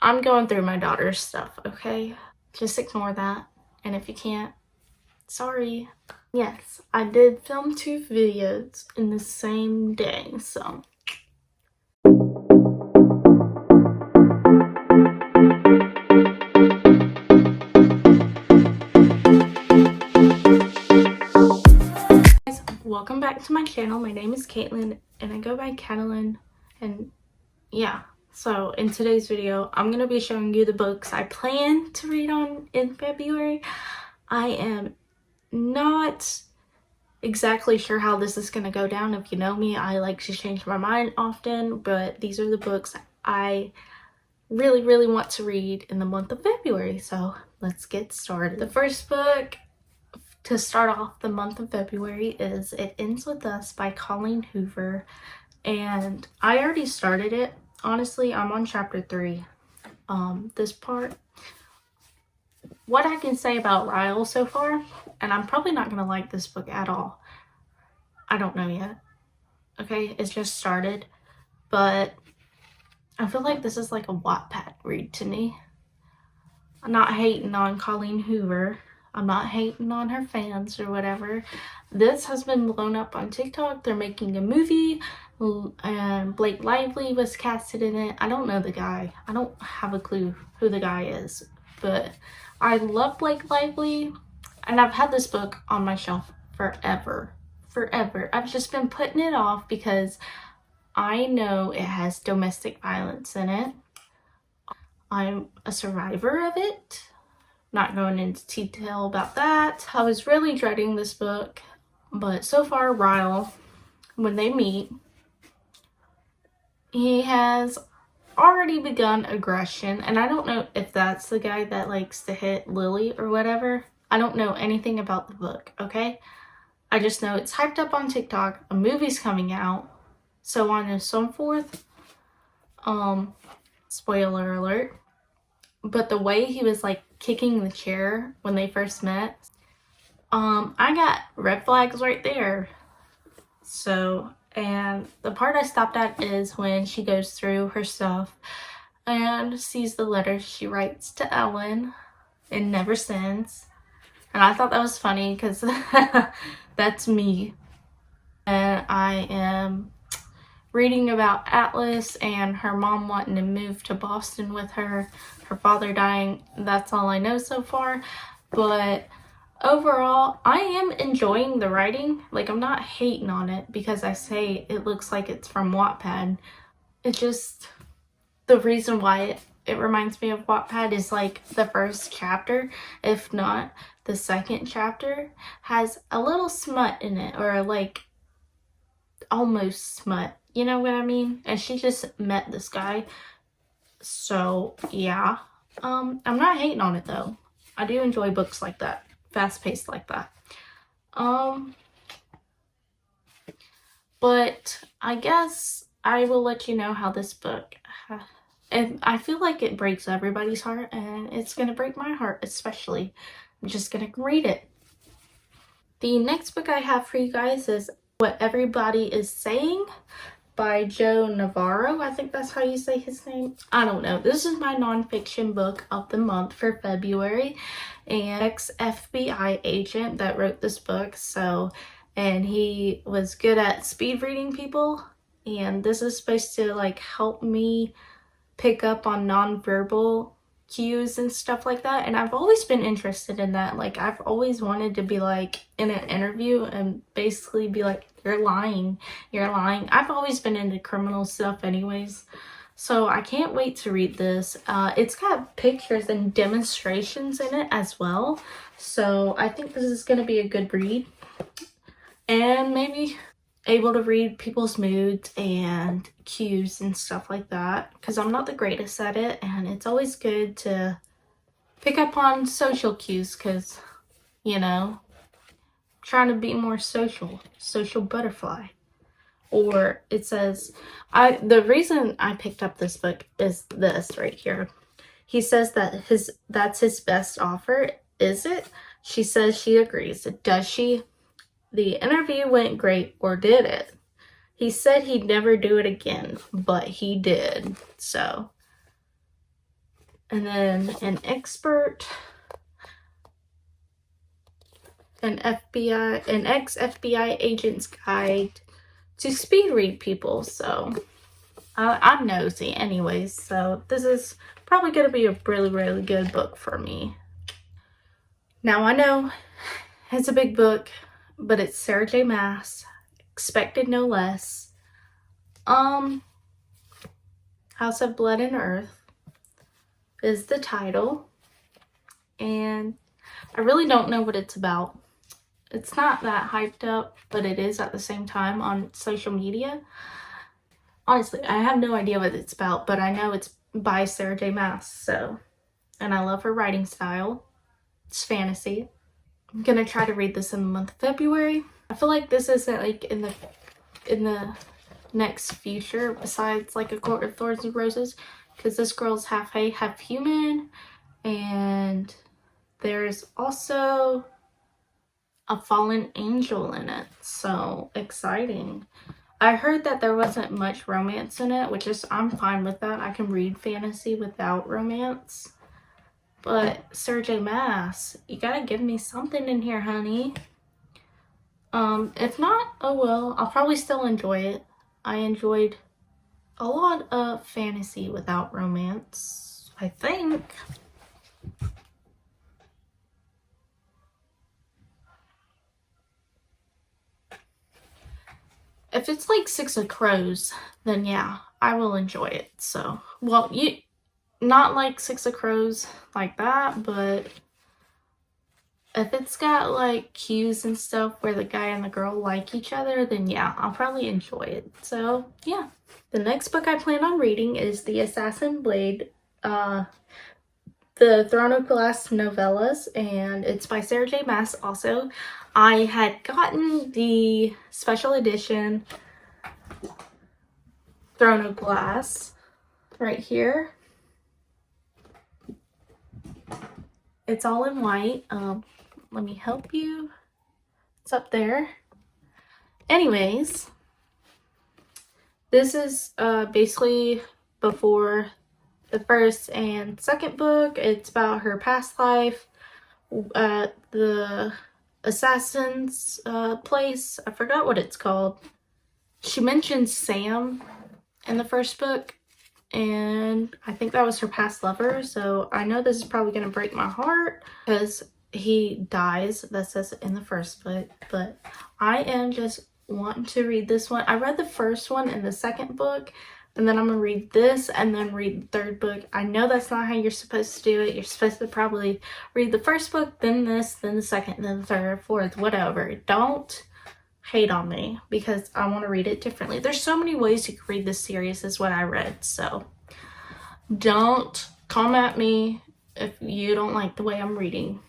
I'm going through my daughter's stuff, okay? Just ignore that. And if you can't, sorry. Yes, I did film 2 videos in the same day, so. Welcome back to my channel. My name is Caitlin and I go by Catalin, and yeah. So in today's video, I'm going to be showing you the books I plan to read in February. I am not exactly sure how this is going to go down. If you know me, I like to change my mind often, but these are the books I really want to read in the month of February. So let's get started. The first book to start off the month of February is It Ends With Us by Colleen Hoover, and I already started it. Honestly, I'm on chapter 3. This part, what I can say about Ryle so far, and I'm probably not gonna like this book at all. I don't know yet. Okay, it's just started, but I feel like this is like a Wattpad read to me. I'm not hating on Colleen Hoover. I'm not hating on her fans or whatever. This has been blown up on TikTok. They're making a movie, and Blake Lively was casted in it. I don't know the guy. I don't have a clue who the guy is, but I love Blake Lively, and I've had this book on my shelf forever. I've just been putting it off because I know it has domestic violence in it. I'm a survivor of it. Not going into detail about that. I was really dreading this book, but so far Ryle, when they meet, he has already begun aggression, and I don't know if that's the guy that likes to hit Lily or whatever. I don't know anything about the book, okay? I just know it's hyped up on TikTok, a movie's coming out, so on and so forth. Spoiler alert. But the way he was like kicking the chair when they first met, I got red flags right there. So, and the part I stopped at is when she goes through her stuff and sees the letters she writes to Ellen and never sends. And I thought that was funny because that's me. And I am reading about Atlas and her mom wanting to move to Boston with her father dying. That's all I know so far, but overall I am enjoying the writing. Like, I'm not hating on it because I say it looks like it's from Wattpad. It's just the reason why it reminds me of Wattpad is like the first chapter, if not the second chapter, has a little smut in it, or like almost smut. You know what I mean? And she just met this guy. So, yeah. I'm not hating on it, though. I do enjoy books like that. Fast-paced like that. But I guess I will let you know how this book... And I feel like it breaks everybody's heart, and it's going to break my heart especially. I'm just going to read it. The next book I have for you guys is What Everybody Is Saying by Joe Navarro. I think that's how you say his name. I don't know. This is my nonfiction book of the month for February, and ex-FBI agent that wrote this book. So, and he was good at speed reading people, and this is supposed to like help me pick up on nonverbal cues and stuff like that. And I've always been interested in that. Like, I've always wanted to be like in an interview and basically be like, you're lying. I've always been into criminal stuff anyways, so I can't wait to read this. It's got pictures and demonstrations in it as well, so I think this is going to be a good read, and maybe able to read people's moods and cues and stuff like that, because I'm not the greatest at it, and it's always good to pick up on social cues because, you know, trying to be more social butterfly. Or it says, the reason I picked up this book is this right here. He says that that's his best offer. Is it? She says she agrees. Does she? The interview went great, or did it? He said he'd never do it again, but he did. So And then an expert, an ex-FBI agent's guide to speed read people. So I'm nosy anyways, so this is probably going to be a really, really good book for me. Now I know it's a big book, but it's Sarah J. Maas, Expected No Less. House of Blood and Earth is the title, and I really don't know what it's about. It's not that hyped up, but it is at the same time on social media. Honestly, I have no idea what it's about, but I know it's by Sarah J. Maas, so, and I love her writing style. It's fantasy. I'm gonna try to read this in the month of February. I feel like this isn't like in the next future besides like A Court of Thorns and Roses, because this girl's half hay, half human, and there's also a fallen angel in it. So exciting. I heard that there wasn't much romance in it, which is, I'm fine with that. I can read fantasy without romance. But Sarah J. Maas, you gotta give me something in here, honey. If not, oh well, I'll probably still enjoy it. I enjoyed a lot of fantasy without romance, I think. If it's like Six of Crows, then yeah, I will enjoy it. So, well, not like Six of Crows like that, but if it's got like cues and stuff where the guy and the girl like each other, then yeah, I'll probably enjoy it. So yeah. The next book I plan on reading is The Assassin Blade, the Throne of Glass novellas, and it's by Sarah J. Maas also. I had gotten the special edition Throne of Glass right here. It's all in white. Let me help you. It's up there. Anyways, this is basically before the first and second book. It's about her past life at the assassin's place. I forgot what it's called. She mentions Sam in the first book, and I think that was her past lover. So I know this is probably going to break my heart because he dies. That says it in the first book, but I am just wanting to read this one. I read the first one and the second book, and then I'm gonna read this and then read the third book. I know that's not how you're supposed to do it. You're supposed to probably read the first book, then this, then the second, then the third, fourth, whatever. Don't hate on me because I want to read it differently. There's so many ways you can read this series is what I read, so don't come at me if you don't like the way I'm reading.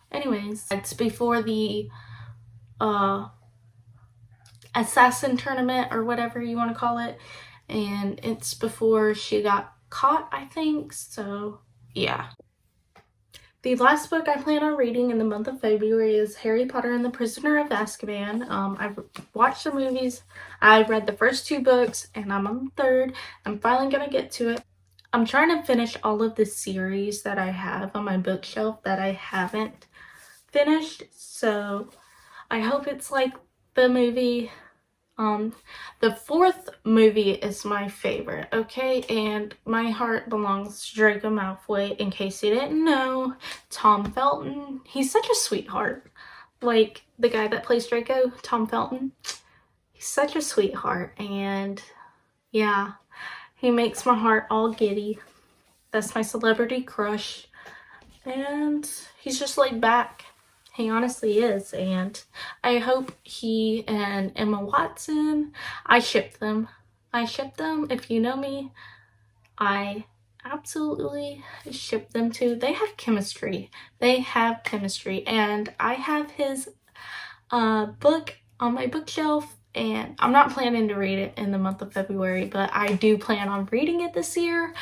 Anyways, it's before the assassin tournament or whatever you want to call it, and it's before she got caught, I think. So yeah. The last book I plan on reading in the month of February is Harry Potter and the Prisoner of Azkaban. I've watched the movies, I read the first two books, and I'm on the third. I'm finally gonna get to it. I'm trying to finish all of the series that I have on my bookshelf that I haven't finished, so I hope it's like the movie. The fourth movie is my favorite, okay? And my heart belongs to Draco Malfoy, in case you didn't know. Tom Felton, he's such a sweetheart. Like, the guy that plays Draco, Tom Felton, he's such a sweetheart, and yeah, he makes my heart all giddy. That's my celebrity crush, and he's just laid back. He honestly is, and I hope he and Emma Watson, I ship them. I ship them. If you know me, I absolutely ship them too. They have chemistry. They have chemistry, and I have his book on my bookshelf, and I'm not planning to read it in the month of February, but I do plan on reading it this year.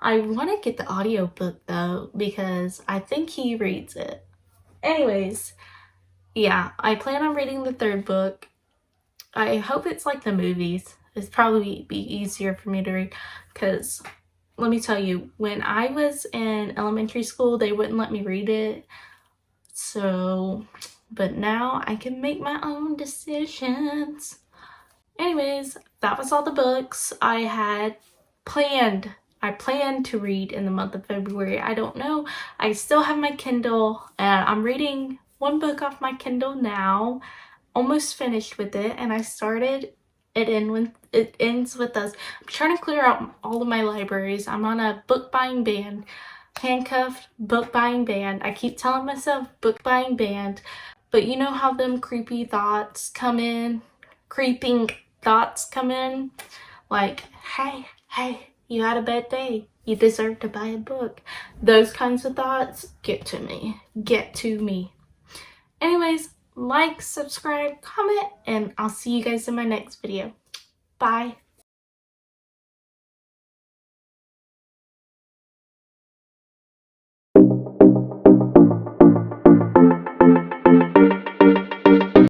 I want to get the audiobook though, because I think he reads it. Anyways, yeah, I plan on reading the third book. I hope it's like the movies. It's probably be easier for me to read because let me tell you, when I was in elementary school, they wouldn't let me read it. So, but now I can make my own decisions. Anyways, that was all the books I had planned. I planned to read in the month of February. I don't know. I still have my Kindle and I'm reading one book off my Kindle now. Almost finished with it, and I started it ends with us. I'm trying to clear out all of my libraries. I'm on a book buying ban. Handcuffed book buying ban. I keep telling myself book buying ban, but you know how them creeping thoughts come in? Like, hey, you had a bad day. You deserve to buy a book. Those kinds of thoughts get to me. Anyways, like, subscribe, comment, and I'll see you guys in my next video. Bye.